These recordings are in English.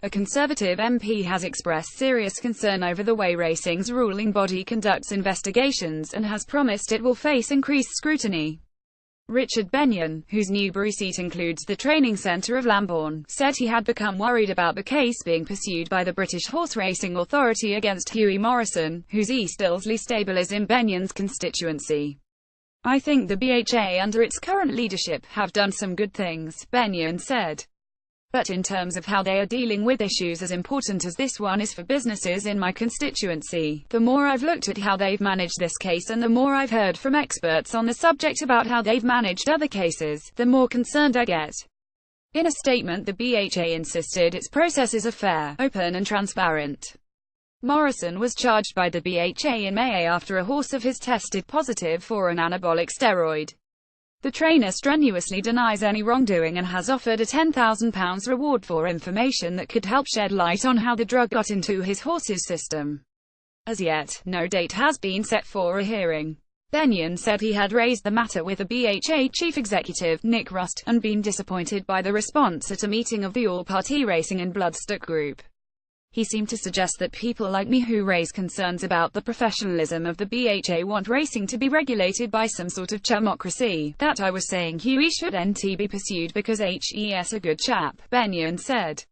A Conservative MP has expressed serious concern over the way racing's ruling body conducts investigations, and has promised it will face increased scrutiny. Richard Benyon, whose Newbury seat includes the training centre of Lambourn, said he had become worried about the case being pursued by the British Horse Racing Authority against Hughie Morrison, whose East Ilsley stable is in Benyon's constituency. "I think the BHA under its current leadership have done some good things," Benyon said. "But in terms of how they are dealing with issues as important as this one is for businesses in my constituency, the more I've looked at how they've managed this case and the more I've heard from experts on the subject about how they've managed other cases, the more concerned I get." In a statement, the BHA insisted its processes are fair, open and transparent. Morrison was charged by the BHA in May after a horse of his tested positive for an anabolic steroid. The trainer strenuously denies any wrongdoing and has offered a £10,000 reward for information that could help shed light on how the drug got into his horse's system. As yet, no date has been set for a hearing. Benyon said he had raised the matter with the BHA chief executive, Nick Rust, and been disappointed by the response at a meeting of the All-Party Racing and Bloodstock Group. He seemed to suggest that people like me who raise concerns about the professionalism of the BHA want racing to be regulated by some sort of chumocracy, that I was saying Hughie should NT be pursued because he's a good chap, Benyon said.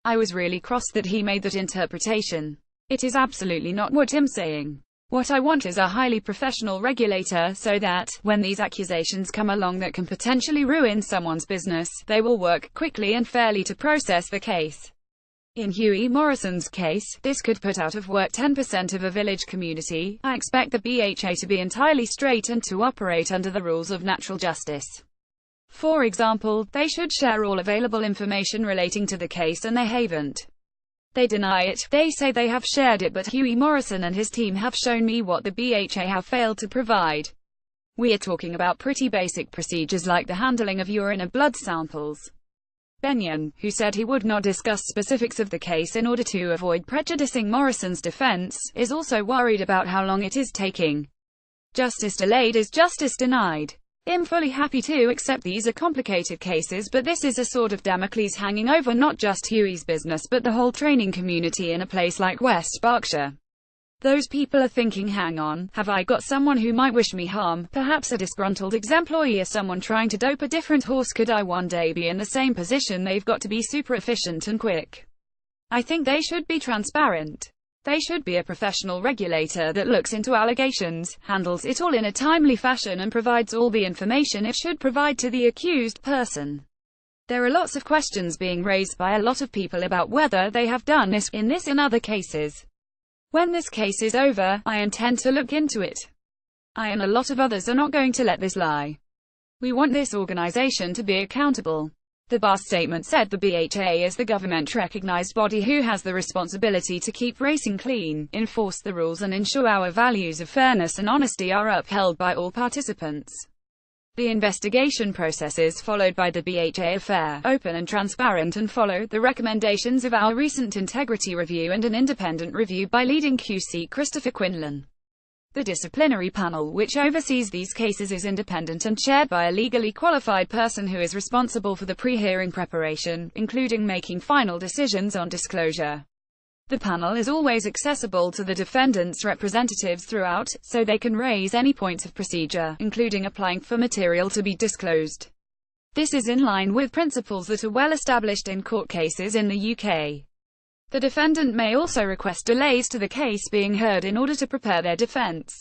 "I was really cross that he made that interpretation. It is absolutely not what I'm saying. What I want is a highly professional regulator so that, when these accusations come along that can potentially ruin someone's business, they will work quickly and fairly to process the case. In Hughie Morrison's case, this could put out of work 10% of a village community. I expect the BHA to be entirely straight and to operate under the rules of natural justice. For example, they should share all available information relating to the case and they haven't. They deny it. They say they have shared it, but Hughie Morrison and his team have shown me what the BHA have failed to provide. We are talking about pretty basic procedures like the handling of urine or blood samples." Benyon, who said he would not discuss specifics of the case in order to avoid prejudicing Morrison's defense, is also worried about how long it is taking. "Justice delayed is justice denied. I'm fully happy to accept these are complicated cases, but this is a sword of Damocles hanging over not just Hughie's business but the whole training community in a place like West Berkshire. Those people are thinking, hang on, have I got someone who might wish me harm, perhaps a disgruntled ex-employee or someone trying to dope a different horse? Could I one day be in the same position? They've got to be super efficient and quick. I think they should be transparent. They should be a professional regulator that looks into allegations, handles it all in a timely fashion and provides all the information it should provide to the accused person. There are lots of questions being raised by a lot of people about whether they have done this, in this and other cases. When this case is over, I intend to look into it. I and a lot of others are not going to let this lie. We want this organization to be accountable." The BAR statement said the BHA is the government-recognized body who has the responsibility to keep racing clean, enforce the rules and ensure our values of fairness and honesty are upheld by all participants. The investigation processes followed by the BHA are fair, open and transparent and follow the recommendations of our recent integrity review and an independent review by leading QC Christopher Quinlan. The disciplinary panel which oversees these cases is independent and chaired by a legally qualified person who is responsible for the pre-hearing preparation, including making final decisions on disclosure. The panel is always accessible to the defendants' representatives throughout, so they can raise any points of procedure, including applying for material to be disclosed. This is in line with principles that are well established in court cases in the UK. The defendant may also request delays to the case being heard in order to prepare their defense.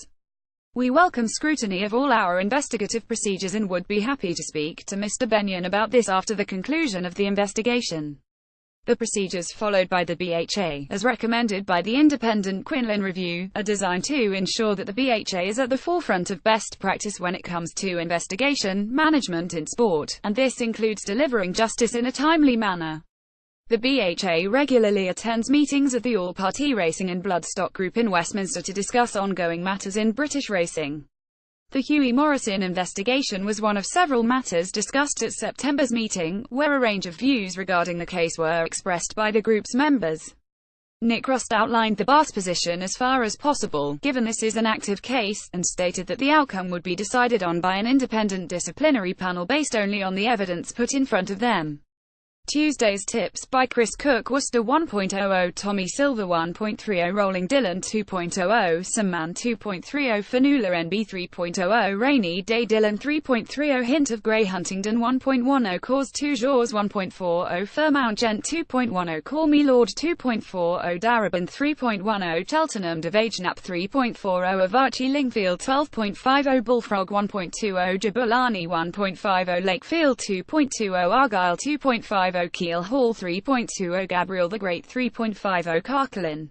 We welcome scrutiny of all our investigative procedures and would be happy to speak to Mr. Benyon about this after the conclusion of the investigation. The procedures followed by the BHA, as recommended by the independent Quinlan Review, are designed to ensure that the BHA is at the forefront of best practice when it comes to investigation management in sport, and this includes delivering justice in a timely manner. The BHA regularly attends meetings of the All-Party Racing and Bloodstock Group in Westminster to discuss ongoing matters in British racing. The Hughie Morrison investigation was one of several matters discussed at September's meeting, where a range of views regarding the case were expressed by the group's members. Nick Rust outlined the BAR's position as far as possible, given this is an active case, and stated that the outcome would be decided on by an independent disciplinary panel based only on the evidence put in front of them. Tuesday's tips by Chris Cook. Worcester 1.00, Tommy Silver 1.30, Rolling Dillon 2.00, Some Man 2.30, Fanula NB 3.00, Rainy Day Dillon 3.30, Hint of Grey Huntingdon 1.10, Cause Toujours 1.40, Fairmount Gent 2.10, Call Me Lord 2.40, Darebin 3.10, Cheltenham de Vagenap 3.40, Avachi Lingfield 12.50, Bullfrog 1.20, Jabulani 1.50, Lakefield 2.20, Argyle 2.50, Keel Hall 3.20, Gabriel the Great 3.50, Carcolin